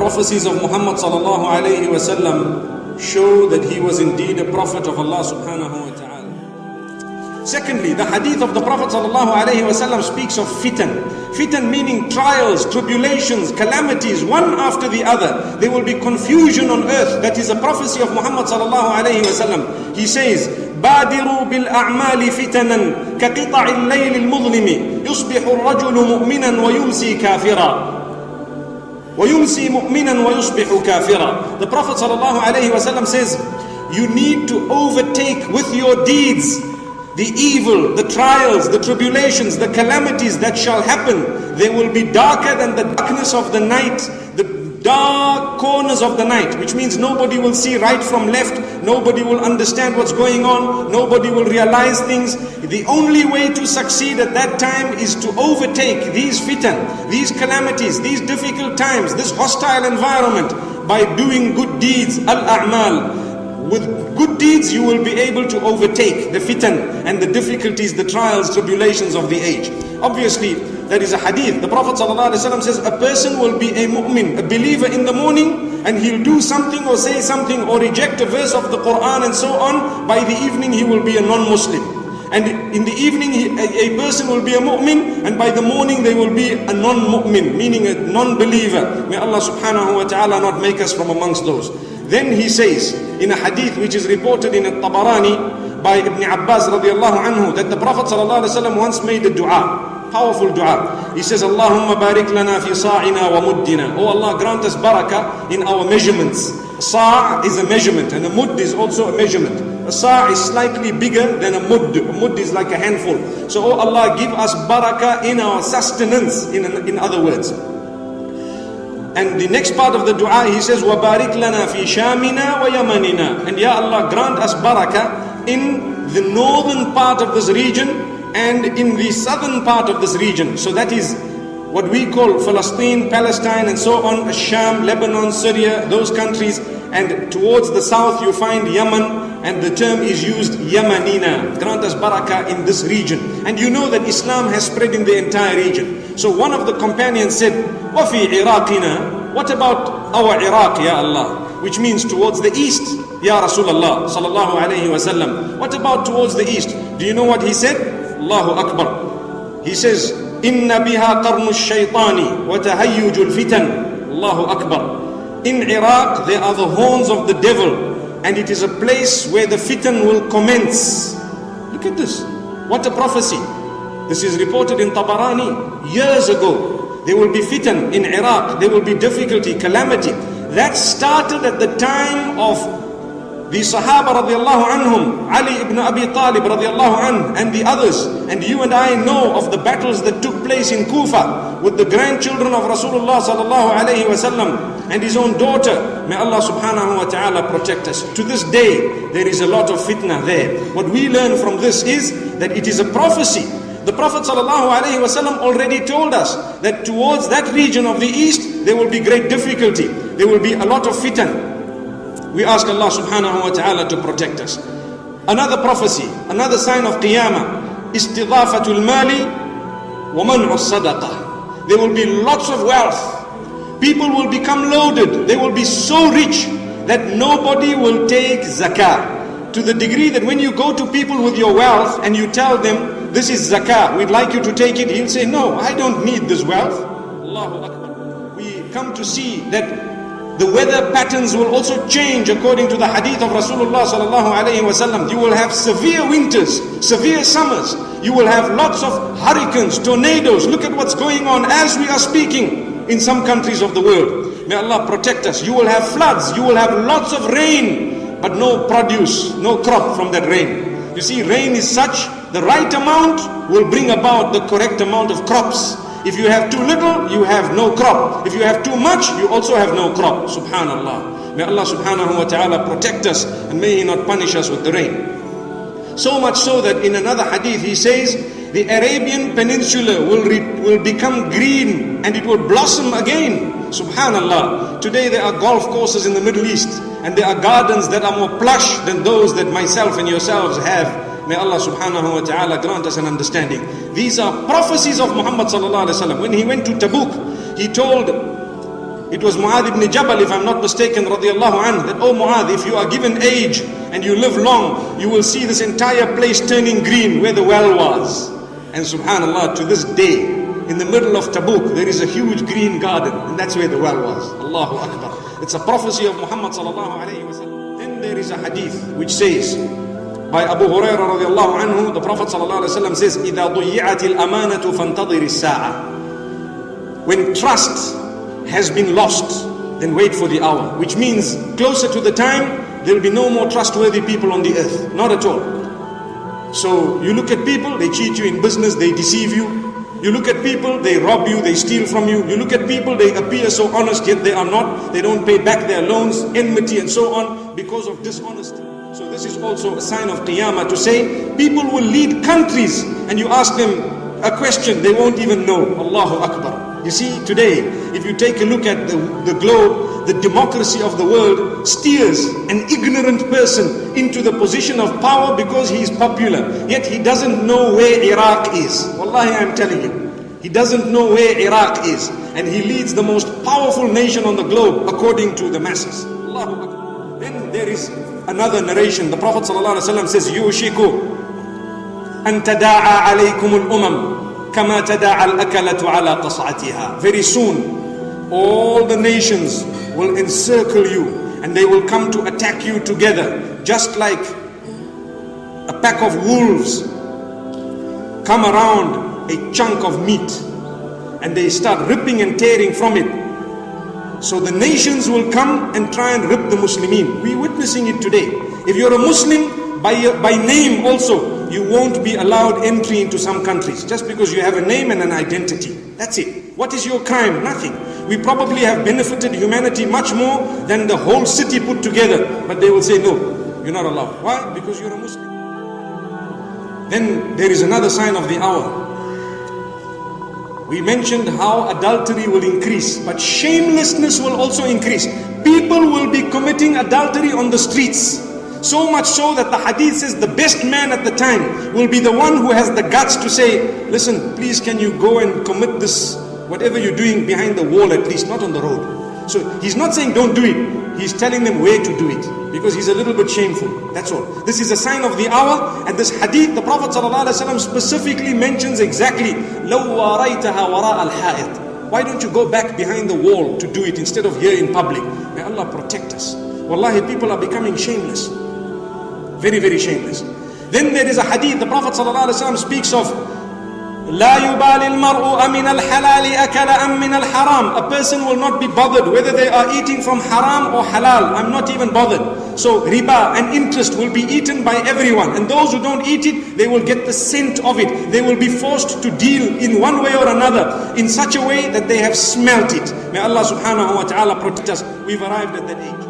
prophecies of Muhammad sallallahu alayhi wa sallam show that he was indeed a prophet of Allah subhanahu wa ta'ala. Secondly, the hadith of the Prophet sallallahu alayhi wa sallam speaks of fitan. Fitan meaning trials, tribulations, calamities, one after the other. There will be confusion on earth. That is a prophecy of Muhammad sallallahu alayhi wa sallam. He says, بادروا بالأعمال فتنا كقطع الليل المظلم يصبح الرجل مؤمنا ويمسي كافرا ويمسي مؤمنا ويصبح كافرا. The Prophet sallallahu alayhi wa sallam says, you need to overtake with your deeds the evil, the trials, the tribulations, the calamities that shall happen. They will be darker than the darkness of the night, the dark corners of the night, which means nobody will see right from left, nobody will understand what's going on, nobody will realize things. The only way to succeed at that time is to overtake these fitan, these calamities, these difficult times, this hostile environment by doing good deeds, al-a'mal. With good deeds you will be able to overtake the fitan and the difficulties, the trials, tribulations of the age. Obviously, there is a hadith. The Prophet ﷺ says a person will be a mu'min, a believer in the morning, and he'll do something or say something or reject a verse of the Qur'an and so on. By the evening he will be a non-Muslim. And in the evening a person will be a mu'min, and by the morning they will be a non-mu'min, meaning a non-believer. May Allah subhanahu wa ta'ala not make us from amongst those. Then he says in a hadith which is reported in Tabarani by Ibn Abbas radiallahu anhu, that the Prophet ﷺ once made a dua, powerful dua. He says, Allahumma barik lana fi sa'ina wa muddina. Oh Allah, grant us barakah in our measurements. Sa' is a measurement, and a mudd is also a measurement. A sa' is slightly bigger than a mudd. A mudd is like a handful. So, oh Allah, give us barakah in our sustenance, in other words. And the next part of the dua, he says, وَبَارِكْ لَنَا فِي شَامِنَا وَيَمَنِنَا. And Ya Allah, grant us barakah in the northern part of this region and in the southern part of this region. So that is what we call Palestine, Palestine and so on, Sham, Lebanon, Syria, those countries. And towards the south you find Yemen, and the term is used Yamanina. Grant us barakah in this region. And you know that Islam has spread in the entire region. So one of the companions said, وَفِي عِرَاقِنَا. What about our Iraq, Ya Allah? Which means towards the east, Ya Rasulullah sallallahu alayhi wa sallam. What about towards the east? Do you know what he said? Allahu Akbar. He says, إِنَّ بِهَا قَرْنُ الشَّيْطَانِ وَتَهَيُّجُ الْفِتَنِ. Allahu Akbar. In Iraq there are the horns of the devil, and it is a place where the fitan will commence. Look at this. What a prophecy. This is reported in Tabarani years ago. There will be fitan in Iraq. There will be difficulty, calamity. That started at the time of the Sahaba radiallahu anhum, Ali ibn Abi Talib radiallahu anh, and the others. And you and I know of the battles that took place in Kufa with the grandchildren of Rasulullah sallallahu alayhi wa sallam and his own daughter. May Allah subhanahu wa ta'ala protect us. To this day, there is a lot of fitna there. What we learn from this is that it is a prophecy. The Prophet sallallahu alayhi wa sallam already told us that towards that region of the east, there will be great difficulty. There will be a lot of fitan. We ask Allah subhanahu wa ta'ala to protect us. Another prophecy, another sign of Qiyamah, istidhafatul mali wa man'u sadaqah. There will be lots of wealth. People will become loaded. They will be so rich that nobody will take zakah. To the degree that when you go to people with your wealth and you tell them, this is zakah, we'd like you to take it, he'll say, no, I don't need this wealth. Allahu Akbar. We come to see that the weather patterns will also change according to the hadith of Rasulullah sallallahu alayhi wa sallam. You will have severe winters, severe summers. You will have lots of hurricanes, tornadoes. Look at what's going on as we are speaking in some countries of the world. May Allah protect us. You will have floods. You will have lots of rain, but no produce, no crop from that rain. You see, rain is such, the right amount will bring about the correct amount of crops. If you have too little, you have no crop. If you have too much, you also have no crop. Subhanallah. May Allah subhanahu wa ta'ala protect us, and may He not punish us with the rain. So much so that in another hadith He says, the Arabian Peninsula will become green and it will blossom again. Subhanallah. Today there are golf courses in the Middle East, and there are gardens that are more plush than those that myself and yourselves have. May Allah subhanahu wa ta'ala grant us an understanding. These are prophecies of Muhammad sallallahu alaihi wasallam. When he went to Tabuk, he told It was Mu'adh ibn Jabal, if I'm not mistaken, radiallahu anhu, that, oh Mu'adh, if you are given age and you live long, you will see this entire place turning green where the well was. And subhanallah, to this day, in the middle of Tabuk, there is a huge green garden, and that's where the well was. Allahu Akbar. It's a prophecy of Muhammad sallallahu alayhi wa sallam. Then there is a hadith which says, by Abu Hurairah radiallahu anhu, the Prophet sallallahu alayhi wa sallam says, إِذَا ضُيِّعَتِ الْأَمَانَةُ فَانْتَظِرِ السَّاعَةِ. When trust has been lost, then wait for the hour. Which means, closer to the time, there will be no more trustworthy people on the earth. Not at all. So, you look at people, they cheat you in business, they deceive you. You look at people, they rob you, they steal from you. You look at people, they appear so honest, yet they are not. They don't pay back their loans, enmity and so on, because of dishonesty. So this is also a sign of Qiyamah to say, people will lead countries, and you ask them a question, they won't even know. Allahu Akbar. You see, today, if you take a look at the globe, the democracy of the world steers an ignorant person into the position of power because he is popular. Yet he doesn't know where Iraq is. Wallahi, I'm telling you. He doesn't know where Iraq is. And he leads the most powerful nation on the globe according to the masses. Allahu Akbar. Then there is another narration. The Prophet ﷺ says, يُوشِكُ أَن تَدَاعَ عَلَيْكُمُ الْأُمَمِ كَمَا تَدَاعَ الْأَكَلَةُ عَلَى قَصْعَتِهَا. Very soon, all the nations will encircle you and they will come to attack you together, just like a pack of wolves come around a chunk of meat and they start ripping and tearing from it. So the nations will come and try and rip the Muslimin. We're witnessing it today. If you're a Muslim, by name also, you won't be allowed entry into some countries just because you have a name and an identity. That's it. What is your crime? Nothing. We probably have benefited humanity much more than the whole city put together. But they will say, no, you're not allowed. Why? Because you're a Muslim. Then there is another sign of the hour. We mentioned how adultery will increase, but shamelessness will also increase. People will be committing adultery on the streets. So much so that the hadith says the best man at the time will be the one who has the guts to say, listen, please can you go and commit this, whatever you're doing, behind the wall at least, not on the road. So he's not saying don't do it. He's telling them where to do it, because he's a little bit shameful. That's all. This is a sign of the hour, and this hadith, the Prophet ﷺ specifically mentions exactly, لَوْ وَارَيْتَهَا وَرَاءَ الْحَائِطِ. Why don't you go back behind the wall to do it instead of here in public? May Allah protect us. Wallahi, people are becoming shameless. Very, very shameless. Then there is a hadith, the Prophet ﷺ speaks of لا يبالي المرء أمن الحلال أكل أم من الحرام. A person will not be bothered whether they are eating from haram or halal. I'm not even bothered. So riba and interest will be eaten by everyone, and those who don't eat it, they will get the scent of it. They will be forced to deal in one way or another in such a way that they have smelt it. May Allah subhanahu wa ta'ala protect us. We've arrived at that age.